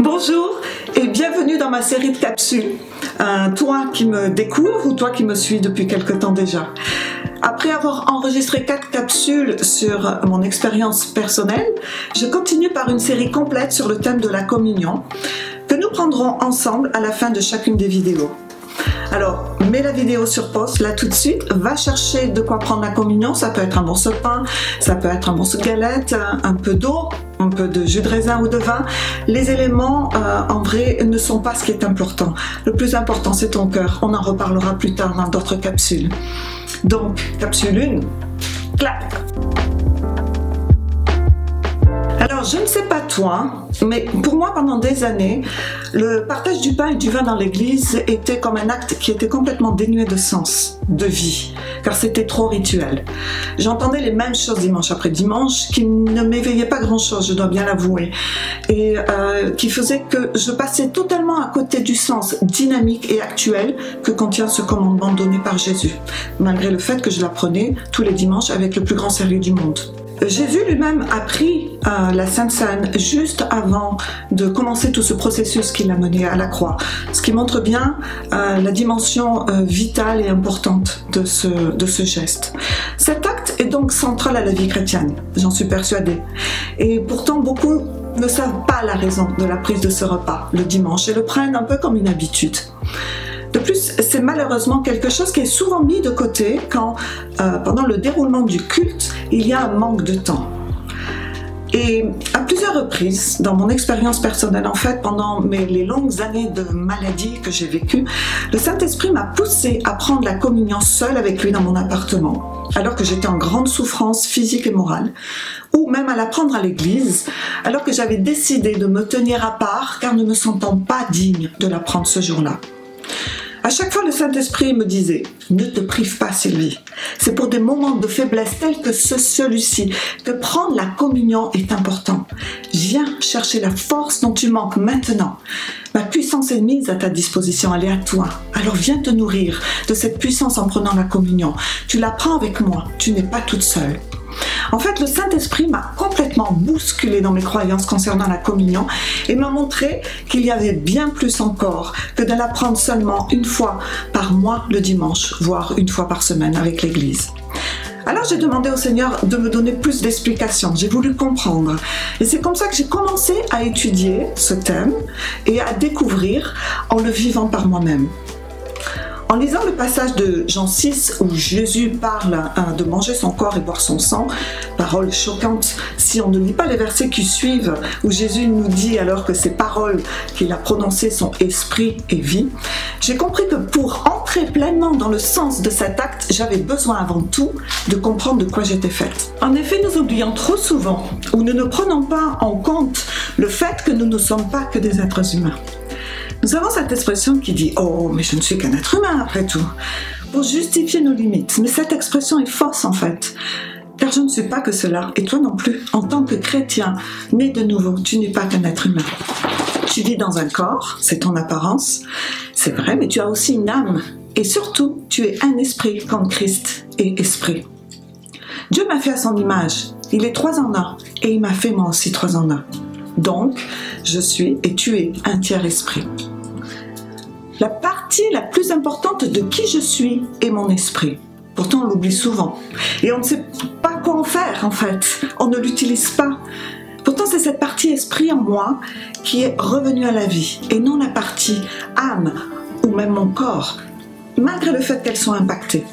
Bonjour et bienvenue dans ma série de capsules. Toi qui me découvres ou toi qui me suis depuis quelque temps déjà. Après avoir enregistré 4 capsules sur mon expérience personnelle, je continue par une série complète sur le thème de la communion que nous prendrons ensemble à la fin de chacune des vidéos. Alors, mets la vidéo sur pause là tout de suite, va chercher de quoi prendre la communion, ça peut être un morceau de pain, ça peut être un morceau de galette, un peu d'eau, un peu de jus de raisin ou de vin. Les éléments, en vrai, ne sont pas ce qui est important. Le plus important, c'est ton cœur. On en reparlera plus tard dans d'autres capsules. Donc, capsule 1, clac! Alors, je ne sais pas toi, mais pour moi, pendant des années, le partage du pain et du vin dans l'église était comme un acte qui était complètement dénué de sens, de vie, car c'était trop rituel. J'entendais les mêmes choses dimanche après dimanche, qui ne m'éveillaient pas grand-chose, je dois bien l'avouer, et qui faisaient que je passais totalement à côté du sens dynamique et actuel que contient ce commandement donné par Jésus, malgré le fait que je l'apprenais tous les dimanches avec le plus grand sérieux du monde. Jésus lui-même a pris la Sainte Seine juste avant de commencer tout ce processus qui l'a mené à la croix, ce qui montre bien la dimension vitale et importante de ce geste. Cet acte est donc central à la vie chrétienne, j'en suis persuadée. Et pourtant, beaucoup ne savent pas la raison de la prise de ce repas le dimanche et le prennent un peu comme une habitude. De plus, c'est malheureusement quelque chose qui est souvent mis de côté quand, pendant le déroulement du culte, il y a un manque de temps. Et à plusieurs reprises, dans mon expérience personnelle, en fait, pendant les longues années de maladie que j'ai vécues, le Saint-Esprit m'a poussée à prendre la communion seule avec lui dans mon appartement, alors que j'étais en grande souffrance physique et morale, ou même à la prendre à l'église, alors que j'avais décidé de me tenir à part, car ne me sentant pas digne de la prendre ce jour-là. À chaque fois, le Saint-Esprit me disait « Ne te prive pas, Sylvie. C'est pour des moments de faiblesse tels que celui-ci que prendre la communion est important. Viens chercher la force dont tu manques maintenant. Ma puissance est mise à ta disposition, elle est à toi. Alors viens te nourrir de cette puissance en prenant la communion. Tu la prends avec moi, tu n'es pas toute seule. » En fait, le Saint-Esprit m'a complètement bousculée dans mes croyances concernant la communion et m'a montré qu'il y avait bien plus encore que de la prendre seulement une fois par mois le dimanche, voire une fois par semaine avec l'Église. Alors j'ai demandé au Seigneur de me donner plus d'explications, j'ai voulu comprendre. Et c'est comme ça que j'ai commencé à étudier ce thème et à découvrir en le vivant par moi-même. En lisant le passage de Jean 6 où Jésus parle de manger son corps et boire son sang, parole choquante, si on ne lit pas les versets qui suivent, où Jésus nous dit alors que ces paroles qu'il a prononcées sont esprit et vie, j'ai compris que pour entrer pleinement dans le sens de cet acte, j'avais besoin avant tout de comprendre de quoi j'étais faite. En effet, nous oublions trop souvent, ou nous ne prenons pas en compte le fait que nous ne sommes pas que des êtres humains. Nous avons cette expression qui dit « Oh, mais je ne suis qu'un être humain après tout » pour justifier nos limites. Mais cette expression est fausse en fait, car je ne suis pas que cela, et toi non plus. En tant que chrétien, né de nouveau, tu n'es pas qu'un être humain. Tu vis dans un corps, c'est ton apparence, c'est vrai, mais tu as aussi une âme. Et surtout, tu es un esprit comme Christ est esprit. Dieu m'a fait à son image, il est 3 en 1, et il m'a fait moi aussi 3 en 1. Donc, je suis et tu es un tiers esprit. La partie la plus importante de qui je suis est mon esprit. Pourtant, on l'oublie souvent. Et on ne sait pas quoi en faire, en fait. On ne l'utilise pas. Pourtant, c'est cette partie esprit en moi qui est revenue à la vie, et non la partie âme, ou même mon corps, malgré le fait qu'elles soient impactées.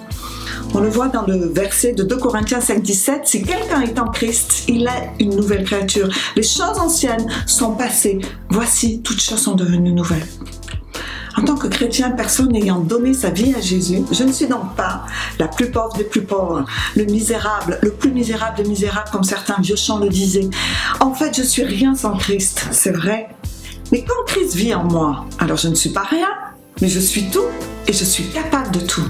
On le voit dans le verset de 2 Corinthiens 5,17, si quelqu'un est en Christ, il est une nouvelle créature. Les choses anciennes sont passées, voici, toutes choses sont devenues nouvelles. En tant que chrétien, personne ayant donné sa vie à Jésus, je ne suis donc pas la plus pauvre des plus pauvres, le misérable, le plus misérable des misérables, comme certains vieux chants le disaient. En fait, je suis rien sans Christ, c'est vrai. Mais quand Christ vit en moi, alors je ne suis pas rien, mais je suis tout et je suis capable de tout.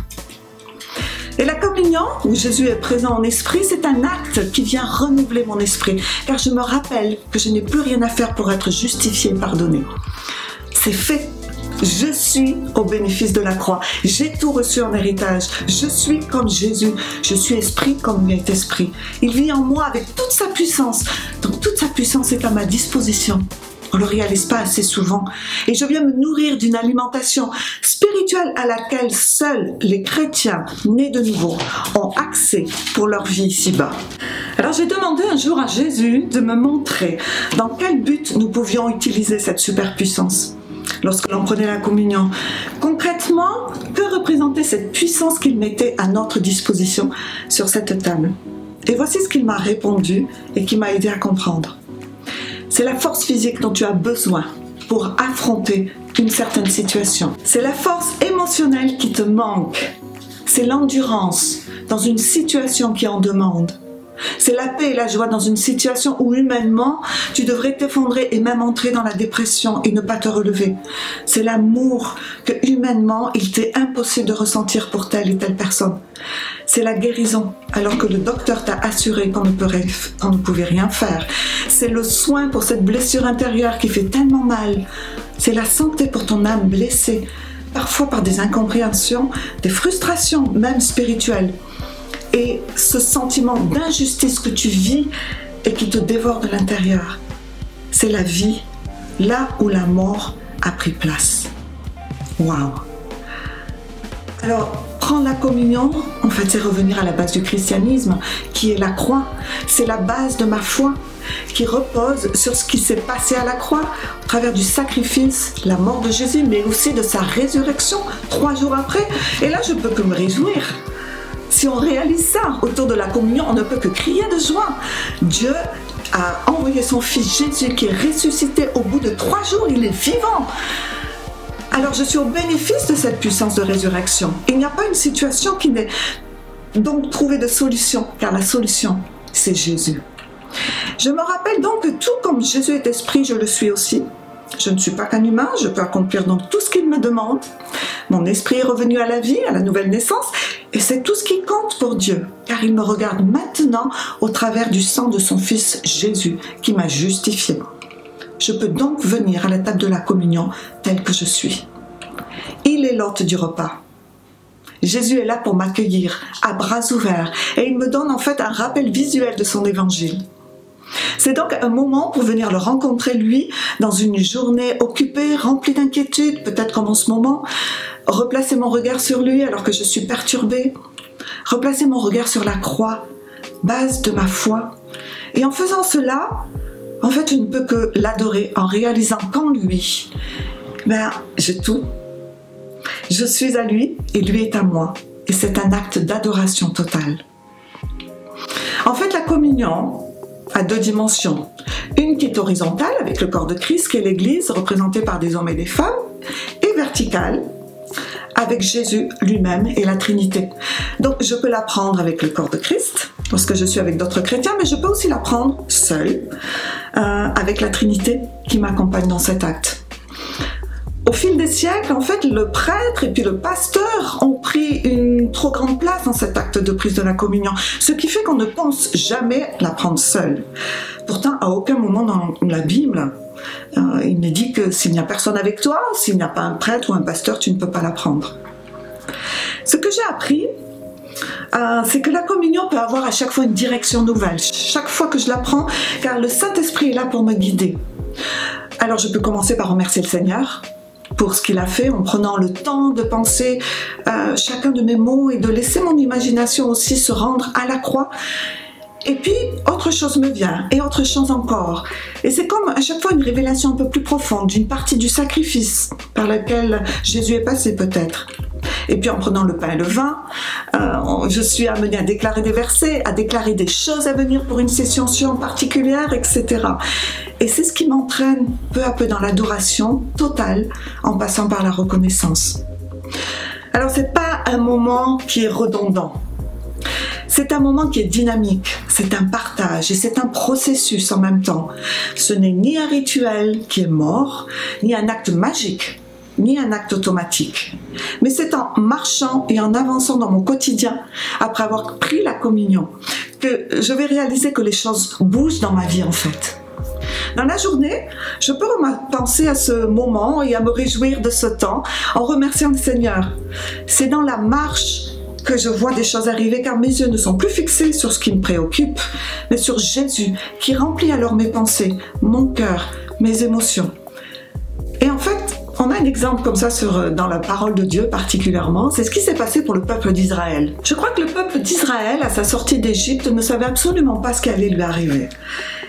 Et la communion, où Jésus est présent en esprit, c'est un acte qui vient renouveler mon esprit, car je me rappelle que je n'ai plus rien à faire pour être justifié et pardonné. C'est fait. Je suis au bénéfice de la croix. J'ai tout reçu en héritage. Je suis comme Jésus. Je suis esprit comme il est esprit. Il vit en moi avec toute sa puissance. Donc toute sa puissance est à ma disposition. On ne le réalise pas assez souvent. Et je viens me nourrir d'une alimentation spirituelle à laquelle seuls les chrétiens nés de nouveau ont accès pour leur vie ici-bas. Alors j'ai demandé un jour à Jésus de me montrer dans quel but nous pouvions utiliser cette superpuissance lorsque l'on prenait la communion. Concrètement, que représentait cette puissance qu'il mettait à notre disposition sur cette table? Et voici ce qu'il m'a répondu et qui m'a aidé à comprendre. C'est la force physique dont tu as besoin pour affronter une certaine situation. C'est la force émotionnelle qui te manque. C'est l'endurance dans une situation qui en demande. C'est la paix et la joie dans une situation où humainement, tu devrais t'effondrer et même entrer dans la dépression et ne pas te relever. C'est l'amour que humainement, il t'est impossible de ressentir pour telle et telle personne. C'est la guérison alors que le docteur t'a assuré qu'on ne pouvait rien faire. C'est le soin pour cette blessure intérieure qui fait tellement mal. C'est la santé pour ton âme blessée, parfois par des incompréhensions, des frustrations même spirituelles. Et ce sentiment d'injustice que tu vis et qui te dévore de l'intérieur, c'est la vie, là où la mort a pris place. Waouh! Alors, prendre la communion, en fait, c'est revenir à la base du christianisme, qui est la croix. C'est la base de ma foi, qui repose sur ce qui s'est passé à la croix, au travers du sacrifice, la mort de Jésus, mais aussi de sa résurrection 3 jours après. Et là, je peux que me réjouir. Si on réalise ça autour de la communion, on ne peut que crier de joie. Dieu a envoyé son Fils Jésus qui est ressuscité au bout de 3 jours, il est vivant. Alors je suis au bénéfice de cette puissance de résurrection. Il n'y a pas une situation qui n'est donc trouvée de solution, car la solution, c'est Jésus. Je me rappelle donc que tout comme Jésus est esprit, je le suis aussi. Je ne suis pas qu'un humain, je peux accomplir donc tout ce qu'il me demande. Mon esprit est revenu à la vie, à la nouvelle naissance, et c'est tout ce qui compte pour Dieu, car il me regarde maintenant au travers du sang de son Fils Jésus, qui m'a justifié. Je peux donc venir à la table de la communion tel que je suis. Il est l'hôte du repas. Jésus est là pour m'accueillir à bras ouverts, et il me donne en fait un rappel visuel de son évangile. C'est donc un moment pour venir le rencontrer lui dans une journée occupée, remplie d'inquiétude, peut-être comme en ce moment, replacer mon regard sur lui alors que je suis perturbée, replacer mon regard sur la croix, base de ma foi. Et en faisant cela, en fait, je ne peux que l'adorer en réalisant qu'en lui, j'ai tout. Je suis à lui et lui est à moi. Et c'est un acte d'adoration totale. En fait, la communion a 2 dimensions. Une qui est horizontale avec le corps de Christ, qui est l'Église, représentée par des hommes et des femmes, et verticale avec Jésus lui-même et la Trinité. Donc je peux la prendre avec le corps de Christ, lorsque je suis avec d'autres chrétiens, mais je peux aussi la prendre seule, avec la Trinité qui m'accompagne dans cet acte. Au fil des siècles, en fait, le prêtre et puis le pasteur ont pris une trop grande place dans cet acte de prise de la communion, ce qui fait qu'on ne pense jamais la prendre seule. Pourtant, à aucun moment dans la Bible, il n'est dit que s'il n'y a personne avec toi, s'il n'y a pas un prêtre ou un pasteur, tu ne peux pas la prendre. Ce que j'ai appris, c'est que la communion peut avoir à chaque fois une direction nouvelle, chaque fois que je la prends, car le Saint-Esprit est là pour me guider. Alors je peux commencer par remercier le Seigneur pour ce qu'il a fait, en prenant le temps de penser chacun de mes mots et de laisser mon imagination aussi se rendre à la croix. Et puis, autre chose me vient, et autre chose encore. Et c'est comme à chaque fois une révélation un peu plus profonde d'une partie du sacrifice par laquelle Jésus est passé peut-être. Et puis en prenant le pain et le vin, je suis amenée à déclarer des versets, à déclarer des choses à venir pour une session particulière, etc. Et c'est ce qui m'entraîne peu à peu dans l'adoration totale en passant par la reconnaissance. Alors c'est pas un moment qui est redondant. C'est un moment qui est dynamique, c'est un partage et c'est un processus en même temps. Ce n'est ni un rituel qui est mort, ni un acte magique, ni un acte automatique. Mais c'est en marchant et en avançant dans mon quotidien, après avoir pris la communion, que je vais réaliser que les choses bougent dans ma vie en fait. Dans la journée, je peux penser à ce moment et à me réjouir de ce temps en remerciant le Seigneur. C'est dans la marche que je vois des choses arriver, car mes yeux ne sont plus fixés sur ce qui me préoccupe, mais sur Jésus, qui remplit alors mes pensées, mon cœur, mes émotions. Et en fait, on a un exemple comme ça dans la parole de Dieu particulièrement, c'est ce qui s'est passé pour le peuple d'Israël. Je crois que le peuple d'Israël, à sa sortie d'Égypte, ne savait absolument pas ce qui allait lui arriver.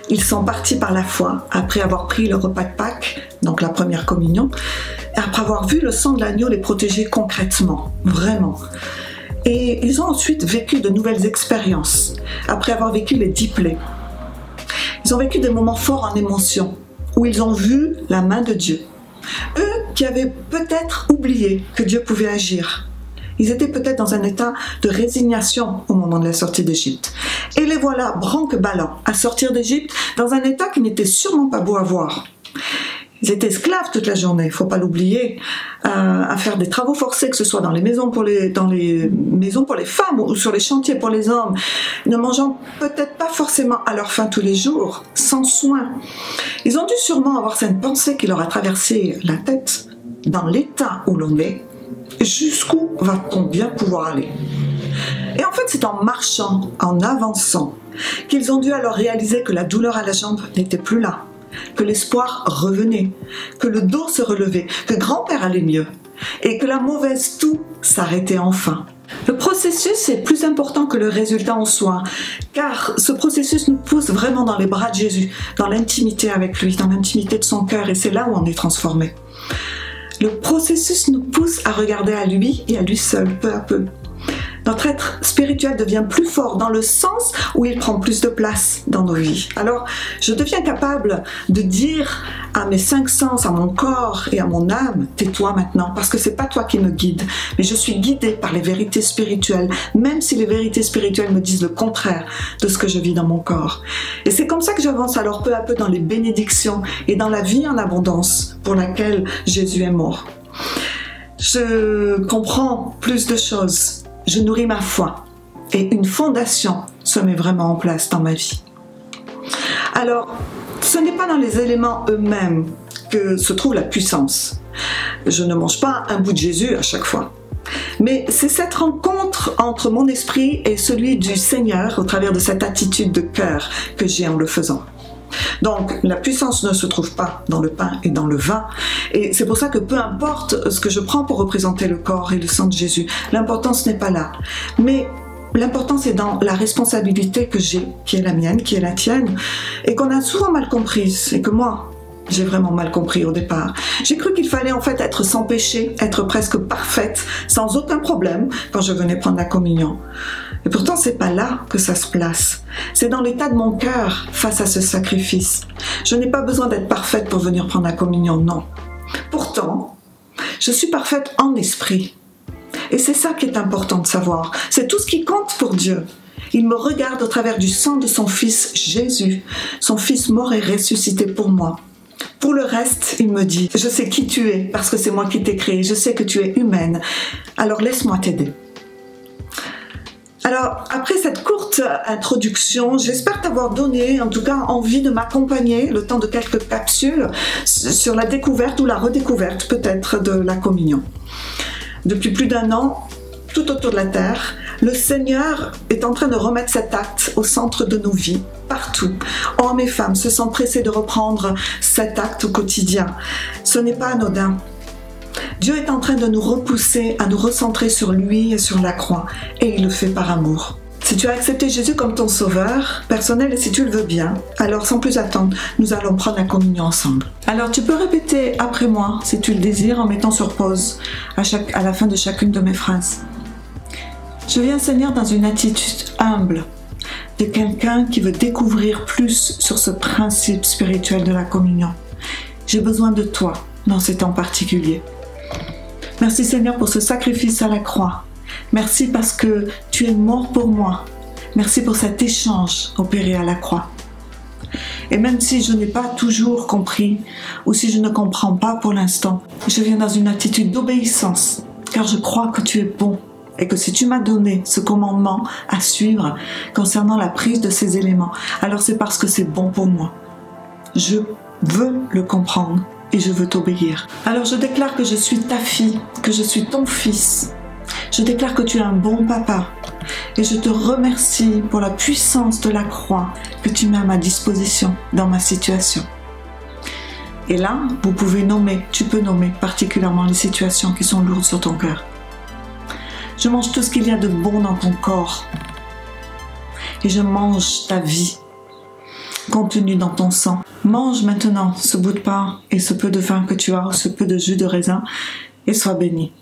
Ils sont partis par la foi, après avoir pris le repas de Pâques, donc la première communion, et après avoir vu le sang de l'agneau les protéger concrètement, vraiment. Et ils ont ensuite vécu de nouvelles expériences, après avoir vécu les 10 plaies. Ils ont vécu des moments forts en émotion, où ils ont vu la main de Dieu. Eux qui avaient peut-être oublié que Dieu pouvait agir. Ils étaient peut-être dans un état de résignation au moment de la sortie d'Égypte. Et les voilà, branque-ballants, à sortir d'Égypte dans un état qui n'était sûrement pas beau à voir. Ils étaient esclaves toute la journée, il ne faut pas l'oublier, à faire des travaux forcés, que ce soit dans les maisons pour les femmes ou sur les chantiers pour les hommes, ne mangeant peut-être pas forcément à leur faim tous les jours, sans soin. Ils ont dû sûrement avoir cette pensée qui leur a traversé la tête. Dans l'état où l'on est, jusqu'où va-t-on bien pouvoir aller? Et en fait, c'est en marchant, en avançant, qu'ils ont dû alors réaliser que la douleur à la jambe n'était plus là, que l'espoir revenait, que le dos se relevait, que grand-père allait mieux, et que la mauvaise toux s'arrêtait enfin. Le processus est plus important que le résultat en soi, car ce processus nous pousse vraiment dans les bras de Jésus, dans l'intimité avec lui, dans l'intimité de son cœur, et c'est là où on est transformé. Le processus nous pousse à regarder à lui et à lui seul, peu à peu. Notre être spirituel devient plus fort dans le sens où il prend plus de place dans nos vies. Alors, je deviens capable de dire à mes 5 sens, à mon corps et à mon âme, tais-toi maintenant, parce que c'est pas toi qui me guide, mais je suis guidée par les vérités spirituelles, même si les vérités spirituelles me disent le contraire de ce que je vis dans mon corps. Et c'est comme ça que j'avance alors peu à peu dans les bénédictions et dans la vie en abondance pour laquelle Jésus est mort. Je comprends plus de choses. Je nourris ma foi et une fondation se met vraiment en place dans ma vie. Alors, ce n'est pas dans les éléments eux-mêmes que se trouve la puissance. Je ne mange pas un bout de Jésus à chaque fois. Mais c'est cette rencontre entre mon esprit et celui du Seigneur au travers de cette attitude de cœur que j'ai en le faisant. Donc la puissance ne se trouve pas dans le pain et dans le vin, et c'est pour ça que peu importe ce que je prends pour représenter le corps et le sang de Jésus, l'importance n'est pas là, mais l'importance est dans la responsabilité que j'ai, qui est la mienne, qui est la tienne, et qu'on a souvent mal comprise, et que moi j'ai vraiment mal compris au départ. J'ai cru qu'il fallait en fait être sans péché, être presque parfaite, sans aucun problème quand je venais prendre la communion. Et pourtant, c'est pas là que ça se place. C'est dans l'état de mon cœur face à ce sacrifice. Je n'ai pas besoin d'être parfaite pour venir prendre la communion, non. Pourtant, je suis parfaite en esprit. Et c'est ça qui est important de savoir. C'est tout ce qui compte pour Dieu. Il me regarde au travers du sang de son Fils Jésus, son Fils mort et ressuscité pour moi. Pour le reste, il me dit, je sais qui tu es parce que c'est moi qui t'ai créé, je sais que tu es humaine, alors laisse-moi t'aider. Alors, après cette courte introduction, j'espère t'avoir donné, en tout cas, envie de m'accompagner le temps de quelques capsules sur la découverte ou la redécouverte, peut-être, de la communion. Depuis plus d'1 an, tout autour de la Terre, le Seigneur est en train de remettre cet acte au centre de nos vies, partout. Hommes et femmes se sentent pressés de reprendre cet acte au quotidien. Ce n'est pas anodin. Dieu est en train de nous repousser à nous recentrer sur lui et sur la croix, et il le fait par amour. Si tu as accepté Jésus comme ton sauveur personnel et si tu le veux bien, alors sans plus attendre, nous allons prendre la communion ensemble. Alors tu peux répéter après moi, si tu le désires, en mettant sur pause à la fin de chacune de mes phrases. Je viens, Seigneur, dans une attitude humble de quelqu'un qui veut découvrir plus sur ce principe spirituel de la communion. J'ai besoin de toi dans ces temps particuliers. Merci Seigneur pour ce sacrifice à la croix. Merci parce que tu es mort pour moi. Merci pour cet échange opéré à la croix. Et même si je n'ai pas toujours compris, ou si je ne comprends pas pour l'instant, je viens dans une attitude d'obéissance, car je crois que tu es bon, et que si tu m'as donné ce commandement à suivre concernant la prise de ces éléments, alors c'est parce que c'est bon pour moi. Je veux le comprendre. Et je veux t'obéir. Alors je déclare que je suis ta fille, que je suis ton fils. Je déclare que tu es un bon papa et je te remercie pour la puissance de la croix que tu mets à ma disposition dans ma situation. Et là, tu peux nommer particulièrement les situations qui sont lourdes sur ton cœur. Je mange tout ce qu'il y a de bon dans ton corps et je mange ta vie contenue dans ton sang. Mange maintenant ce bout de pain et ce peu de vin que tu as, ce peu de jus de raisin et sois béni.